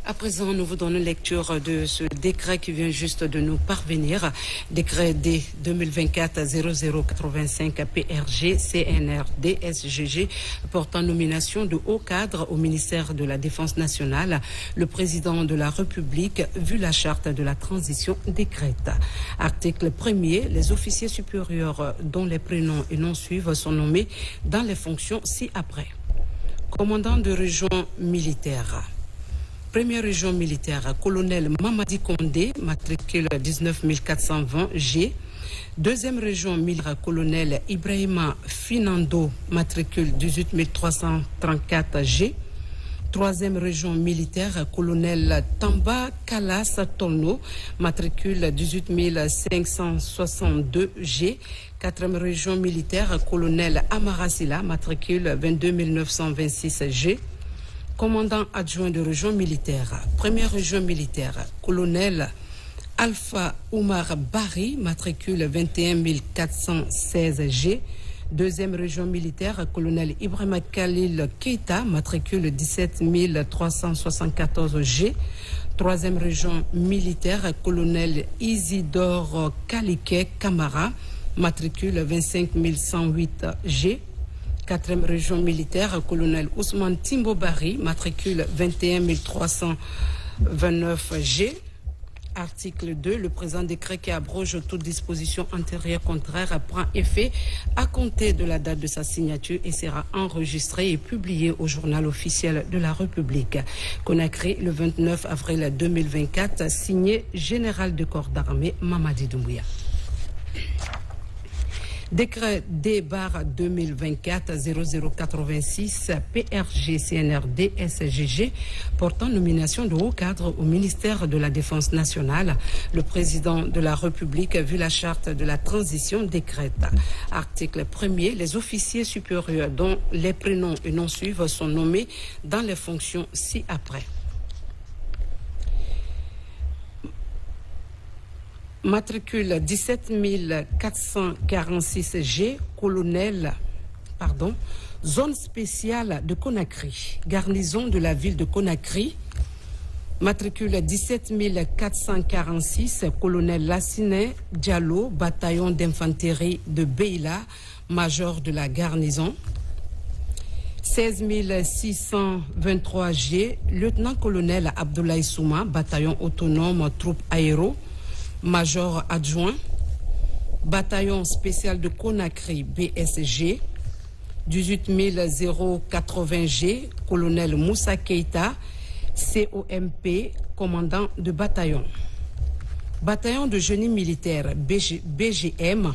À présent, nous vous donnons lecture de ce décret qui vient juste de nous parvenir. Décret D 2024-0085 PRG CNRD SGG portant nomination de haut cadre au ministère de la Défense nationale. Le président de la République, vu la charte de la transition, décrète. Article 1er. Les officiers supérieurs dont les prénoms et noms suivent sont nommés dans les fonctions ci-après. Commandant de région militaire. Première région militaire, colonel Mamadi Kondé, matricule 19420 G. Deuxième région militaire, colonel Ibrahima Finando, matricule 18334 G. Troisième région militaire, colonel Tamba Kalas Tolno, matricule 18562 G. Quatrième région militaire, colonel Amarasila, matricule 22926 G. Commandant adjoint de région militaire. Première région militaire, colonel Alpha Oumar Bari, matricule 21416 G. Deuxième région militaire, colonel Ibrahima Khalil Keita, matricule 17374 G. Troisième région militaire, colonel Isidore Kalike Kamara, matricule 25108 G. Quatrième région militaire, colonel Ousmane Timbo Bari, matricule 21329 G. Article 2. Le présent décret qui abroge toute disposition antérieure contraire prend effet à compter de la date de sa signature et sera enregistré et publié au journal officiel de la République. Conakry, le 29 avril 2024, signé général de corps d'armée Mamadi Doumbouya. Décret D-2024-0086 PRG CNRD SGG portant nomination de haut cadre au ministère de la Défense nationale. Le président de la République, vu la charte de la transition, décrète. Article 1er. Les officiers supérieurs dont les prénoms et noms suivent sont nommés dans les fonctions ci-après. Matricule 17446 G, zone spéciale de Conakry, garnison de la ville de Conakry. Matricule 17446, colonel Lassine Diallo, bataillon d'infanterie de Beila, major de la garnison. 16623 G, lieutenant-colonel Abdoulaye Souma, bataillon autonome, troupe aéro, major adjoint, bataillon spécial de Conakry BSG, 18080 G, colonel Moussa Keita, COMP, commandant de bataillon. Bataillon de génie militaire BGM,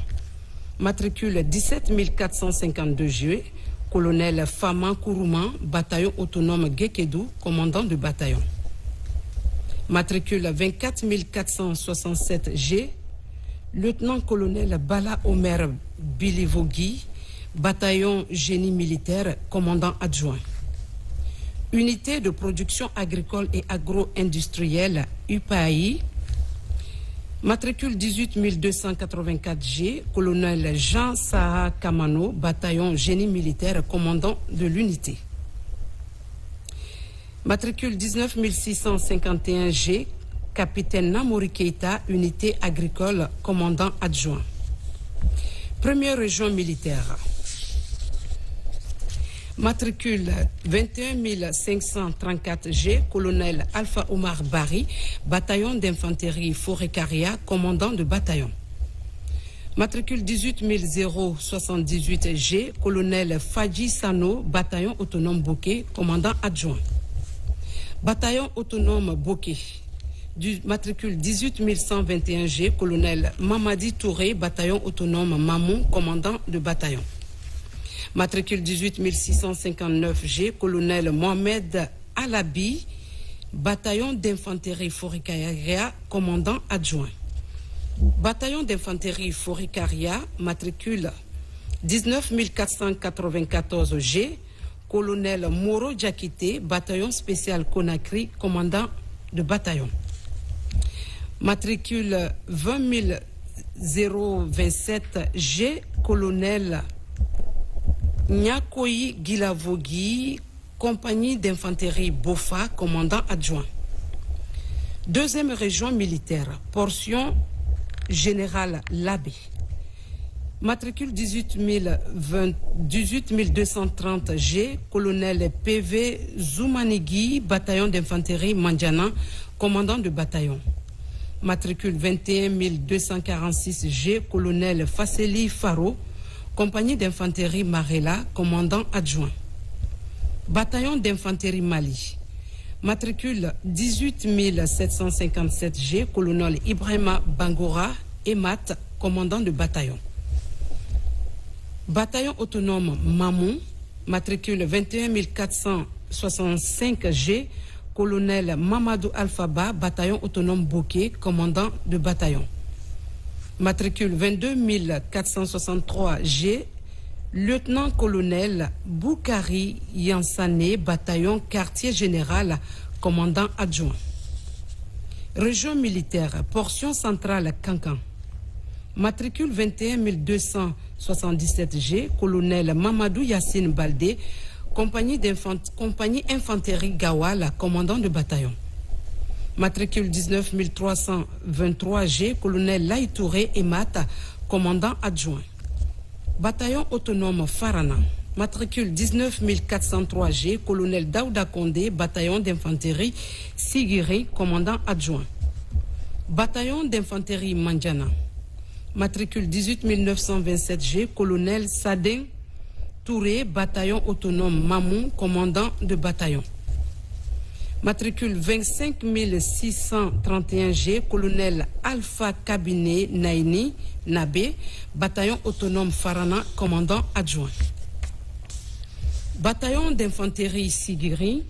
matricule 17452 G, colonel Fama Kourouman, bataillon autonome Gekedou, commandant de bataillon. Matricule 24467 G, lieutenant-colonel Bala Omer Bilivogui, bataillon génie militaire, commandant adjoint. Unité de production agricole et agro-industrielle UPAI, matricule 18284 G, colonel Jean Saha Kamano, bataillon génie militaire, commandant de l'unité. Matricule 19651 G, capitaine Namouri Keita, unité agricole, commandant adjoint. Première région militaire. Matricule 21534 G, colonel Alpha Omar Bari, bataillon d'infanterie Forêt-Caria, commandant de bataillon. Matricule 18078 G, colonel Fadji Sano, bataillon autonome Bokeh, commandant adjoint. Bataillon autonome Bokeh, du matricule 18121 G, colonel Mamadi Touré, bataillon autonome Mamon, commandant de bataillon. Matricule 18659 G, colonel Mohamed Alabi, bataillon d'infanterie Forêt-Caria, commandant adjoint. Bataillon d'infanterie Forêt-Caria, matricule 19494 G, colonel Moro Diakité, bataillon spécial Conakry, commandant de bataillon. Matricule 20027 G, colonel Nyakoyi Gilavogui, compagnie d'infanterie Bofa, commandant adjoint. Deuxième région militaire, portion générale Labé. Matricule 18230 G, colonel PV Zoumanigui, bataillon d'infanterie Mandjana, commandant de bataillon. Matricule 21246 G, colonel Fasseli Faro, compagnie d'infanterie Marella, commandant adjoint. Bataillon d'infanterie Mali. Matricule 18757 G, colonel Ibrahima Bangora, Emat, commandant de bataillon. Bataillon autonome Mamou, matricule 21465 G, colonel Mamadou Alphaba, bataillon autonome Bouquet, commandant de bataillon. Matricule 22463 G, lieutenant-colonel Boukari Yansane, bataillon quartier général, commandant adjoint. Région militaire, portion centrale Cancan. Matricule 21277 G, colonel Mamadou Yassine Baldé, compagnie infanterie Gawal, commandant de bataillon. Matricule 19323 G, colonel Laïtouré Emata, commandant adjoint. Bataillon autonome Farana. Matricule 19403 G, colonel Daouda Kondé, bataillon d'infanterie Sigiri, commandant adjoint. Bataillon d'infanterie Mandjana. Matricule 18927 G, colonel Sadin Touré, bataillon autonome Mamou, commandant de bataillon. Matricule 25631 G, colonel Alpha Cabinet Naini Nabé, bataillon autonome Farana, commandant adjoint. Bataillon d'infanterie Sigiri,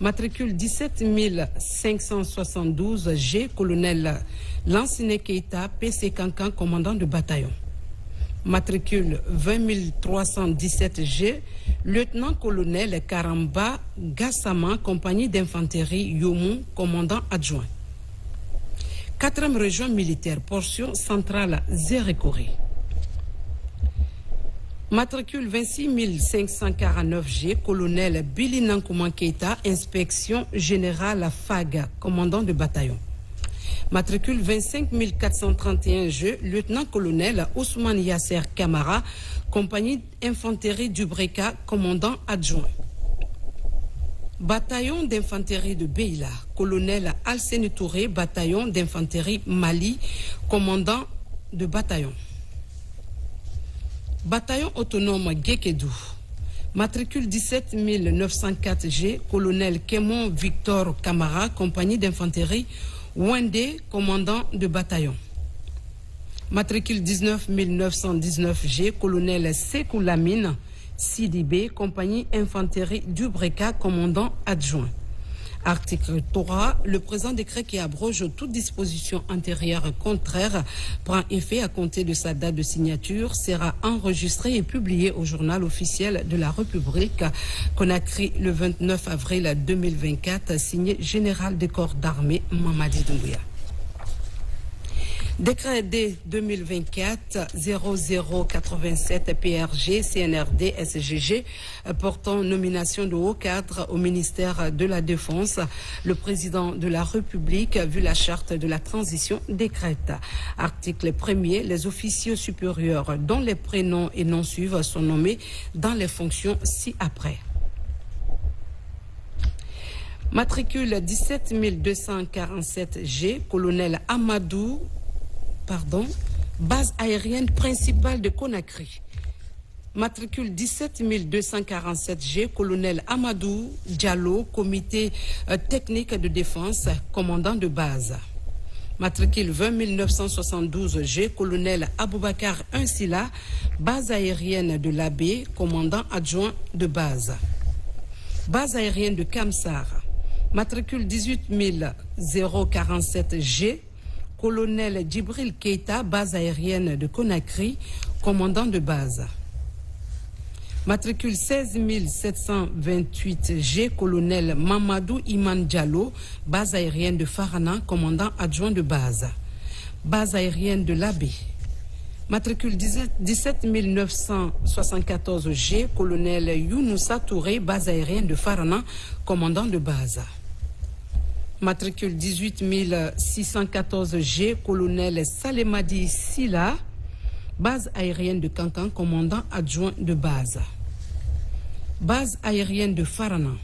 matricule 17572 G, colonel Lansine Keita, PC Cancan, commandant de bataillon. Matricule 20317 G, lieutenant-colonel Karamba Gassama, compagnie d'infanterie Yomou, commandant adjoint. 4e région militaire, portion centrale Zérékoré. Matricule 26549 G, colonel Billy Nankouman Keita, inspection générale FAG, commandant de bataillon. Matricule 25431 G, lieutenant-colonel Ousmane Yasser Kamara, compagnie infanterie du Breka, commandant adjoint. Bataillon d'infanterie de Beila, colonel Alseni Touré, bataillon d'infanterie Mali, commandant de bataillon. Bataillon autonome Gekedou, matricule 17904 G, colonel Kémon Victor Kamara, compagnie d'infanterie Wende, commandant de bataillon. Matricule 19919 G, colonel Sekou Lamine Sidibé, compagnie infanterie du Breka, commandant adjoint. Article 3. Le présent décret qui abroge toute disposition antérieure contraire prend effet à compter de sa date de signature, sera enregistré et publié au journal officiel de la République, Conakry, le 29 avril 2024, signé Général des corps d'armée Mamadi Doumbouya. Décret D 2024-0087 PRG CNRD SGG portant nomination de haut cadre au ministère de la Défense. Le président de la République, vu la charte de la transition, décrète. Article 1er. Les officiers supérieurs dont les prénoms et noms suivent sont nommés dans les fonctions ci-après. Matricule 17247 G, colonel Amadou, base aérienne principale de Conakry. Matricule 17247 G, colonel Amadou Diallo, comité technique de défense, commandant de base. Matricule 20972 G, colonel Aboubakar Unsila, base aérienne de l'Abbé, commandant adjoint de base. Base aérienne de Kamsar. Matricule 18047 G, colonel Djibril Keita, base aérienne de Conakry, commandant de base. Matricule 16728 G, colonel Mamadou Iman Diallo, base aérienne de Farana, commandant adjoint de base. Base aérienne de l'Abbé. Matricule 17974 G, colonel Younoussa Touré, base aérienne de Farana, commandant de base. Matricule 18614G, colonel Salemadi Silla, base aérienne de Kankan, commandant adjoint de base. Base aérienne de Farana.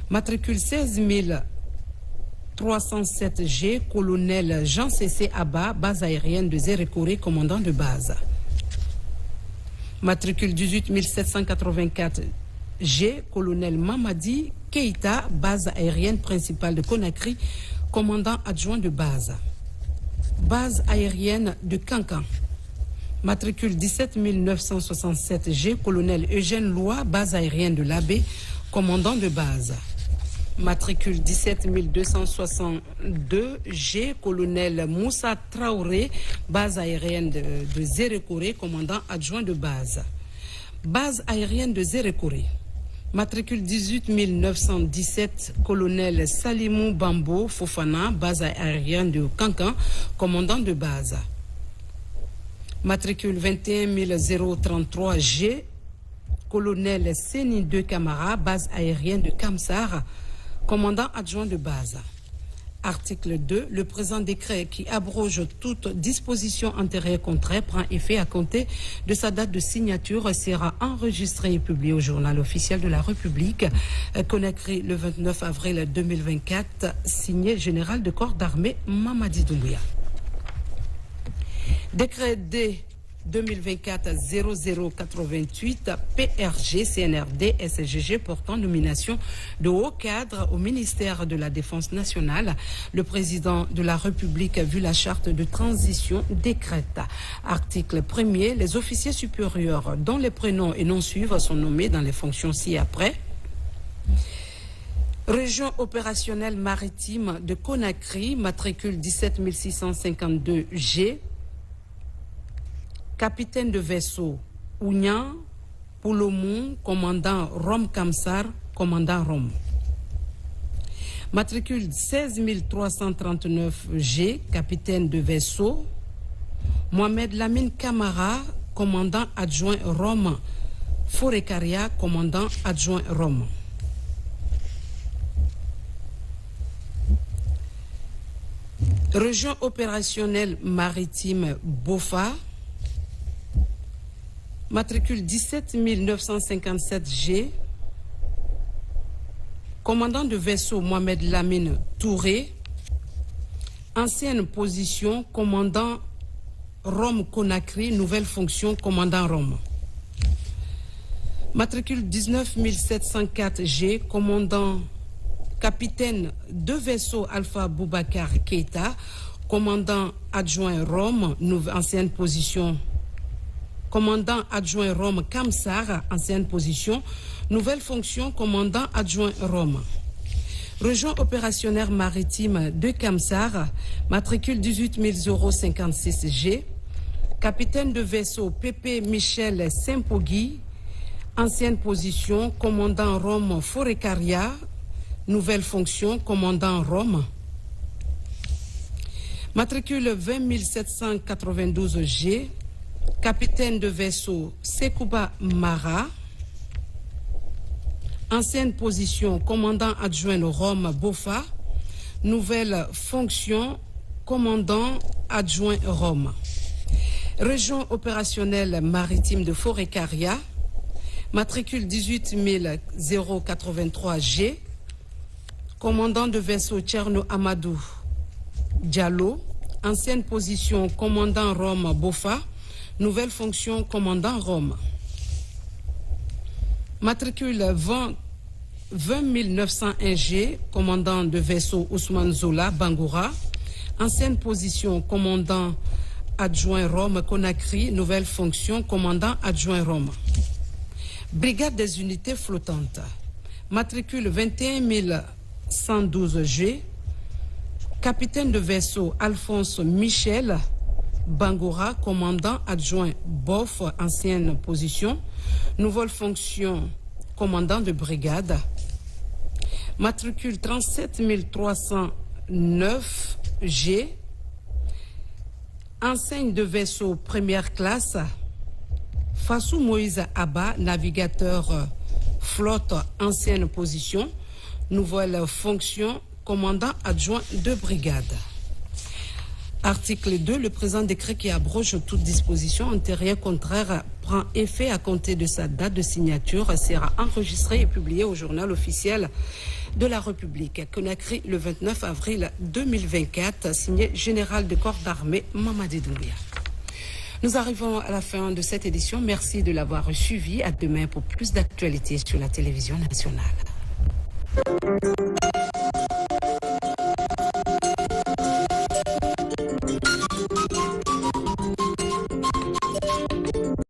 Matricule 16307G, colonel Jean C.C. Abba, base aérienne de Zérékoré, commandant de base. Matricule 18784G, colonel Mamadi Keita, base aérienne principale de Conakry, commandant adjoint de base. Base aérienne de Kankan. Matricule 17967G, colonel Eugène Lois, base aérienne de l'Abbé, commandant de base. Matricule 17262G, colonel Moussa Traoré, base aérienne de Zérékoré, commandant adjoint de base. Base aérienne de Zérékoré. Matricule 18917, colonel Salimou Bambo Fofana, base aérienne de Kankan, commandant de base. Matricule 21033G, colonel Seni De Camara, base aérienne de Kamsar, commandant adjoint de base. Article 2. Le présent décret qui abroge toute disposition antérieure contraire prend effet à compter de sa date de signature, sera enregistré et publié au journal officiel de la République. Conakry le 29 avril 2024, signé général de corps d'armée Mamadi Doumbouya. Décret D 2024-0088 PRG CNRD SGG portant nomination de hauts cadres au ministère de la Défense nationale. Le président de la République, vu la charte de transition, décrète. Article 1er. Les officiers supérieurs dont les prénoms et noms suivent sont nommés dans les fonctions ci-après. Région opérationnelle maritime de Conakry, matricule 17652G. Capitaine de vaisseau, Ounyan Poulomou, commandant Rome Kamsar, commandant Rome. Matricule 16339G, capitaine de vaisseau, Mohamed Lamine Kamara, commandant adjoint Rome, Forekaria, commandant adjoint Rome. Région opérationnelle maritime Bofa, matricule 17957G, commandant de vaisseau Mohamed Lamine Touré, ancienne position commandant Rome Conakry, nouvelle fonction commandant Rome. Matricule 19704G, commandant capitaine de vaisseau Alpha Boubacar Keita, commandant adjoint Rome, ancienne position. Commandant adjoint Rome Kamsar, ancienne position, nouvelle fonction commandant adjoint Rome. Région opérationnelle maritime de Kamsar, matricule 18056G, capitaine de vaisseau Pépé Michel Saint-Pogui, ancienne position commandant Rome Forekaria, nouvelle fonction commandant Rome. Matricule 20792G, capitaine de vaisseau Sekouba Mara, ancienne position commandant adjoint Rome Bofa, nouvelle fonction commandant adjoint Rome. Région opérationnelle maritime de Forekaria, matricule 18083G, commandant de vaisseau Tcherno Amadou Diallo, ancienne position commandant Rome Bofa, nouvelle fonction commandant Rome. Matricule 20901G, commandant de vaisseau Ousmane Zola Bangoura, ancienne position commandant adjoint Rome Conakry, nouvelle fonction commandant adjoint Rome. Brigade des unités flottantes, matricule 21112G, capitaine de vaisseau Alphonse Michel Bangoura, commandant adjoint Bof, ancienne position, nouvelle fonction commandant de brigade. Matricule 37309G, enseigne de vaisseau première classe, Fassou Moïse Abba, navigateur flotte, ancienne position, nouvelle fonction commandant adjoint de brigade. Article 2, le présent décret qui abroge toute disposition antérieure contraire prend effet à compter de sa date de signature, sera enregistré et publié au journal officiel de la République. Conakry, le 29 avril 2024, signé Général de corps d'armée Mamadi Doumbia. Nous arrivons à la fin de cette édition. Merci de l'avoir suivi. À demain pour plus d'actualités sur la télévision nationale.